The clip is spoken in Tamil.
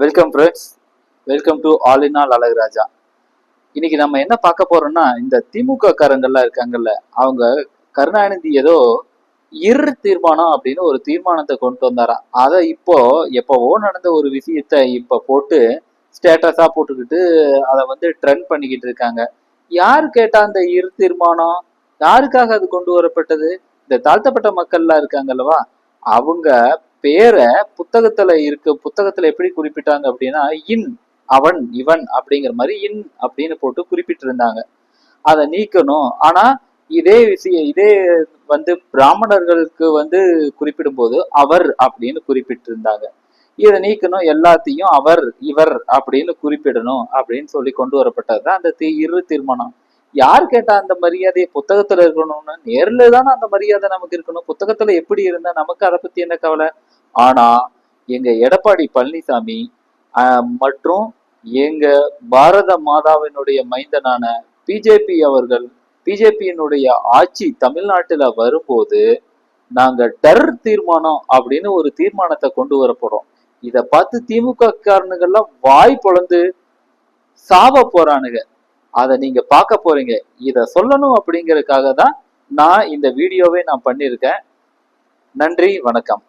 Welcome friends, welcome to all in all Azhaguraja. இன்னைக்கு நம்ம என்ன பார்க்க போறோம்னா, இந்த திமுக காரங்கள்லாம் இருக்காங்கல்ல, அவங்க கருணாநிதி ஏதோ இரு தீர்மானம் அப்படின்னு ஒரு தீர்மானத்தை கொண்டு வந்தாராம். அதை இப்போ எப்பவோ நடந்த ஒரு விஷயத்த இப்ப போட்டு ஸ்டேட்டஸா போட்டுக்கிட்டு அதை ட்ரெண்ட் பண்ணிக்கிட்டு இருக்காங்க. யாரு கேட்டா அந்த இரு தீர்மானம்? யாருக்காக அது கொண்டு வரப்பட்டது? இந்த தாழ்த்தப்பட்ட மக்கள்லாம் இருக்காங்கல்லவா, அவங்க பேரை புத்தகத்துல எப்படி குறிப்பிட்டாங்க அப்படின்னா, இன் அவன் இவன் அப்படிங்கிற மாதிரி இன் அப்படின்னு போட்டு குறிப்பிட்டு இருந்தாங்க. அதை நீக்கணும். ஆனா இதே பிராமணர்களுக்கு குறிப்பிடும் போது அவர் அப்படின்னு குறிப்பிட்டு இருந்தாங்க. இதை நீக்கணும், எல்லாத்தையும் அவர் இவர் அப்படின்னு குறிப்பிடணும் அப்படின்னு சொல்லி கொண்டு வரப்பட்டதுதான் அந்த இரு தீர்மானம். யார் கேட்டா அந்த மரியாதையை? புத்தகத்துல இருக்கணும்னு நேர்ல தானே அந்த மரியாதை நமக்கு இருக்கணும். புத்தகத்துல எப்படி இருந்தா நமக்கு அதை பத்தி என்ன கவலை? ஆனா எங்க எடப்பாடி பழனிசாமி மற்றும் எங்க பாரத மாதாவினுடைய மைந்தனான பிஜேபியினுடைய ஆட்சி தமிழ்நாட்டுல வரும்போது நாங்க டர் தீர்மானம் அப்படின்னு ஒரு தீர்மானத்தை கொண்டு வரப்போறோம். இத பார்த்து திமுக காரனுங்கெல்லாம் வாய் பொளந்து சாவ போறானுங்க. அதை நீங்க பார்க்க போறீங்க. இத சொல்லணும் அப்படிங்கறதுக்காக தான் நான் இந்த வீடியோவை நான் பண்ணியிருக்கேன். நன்றி, வணக்கம்.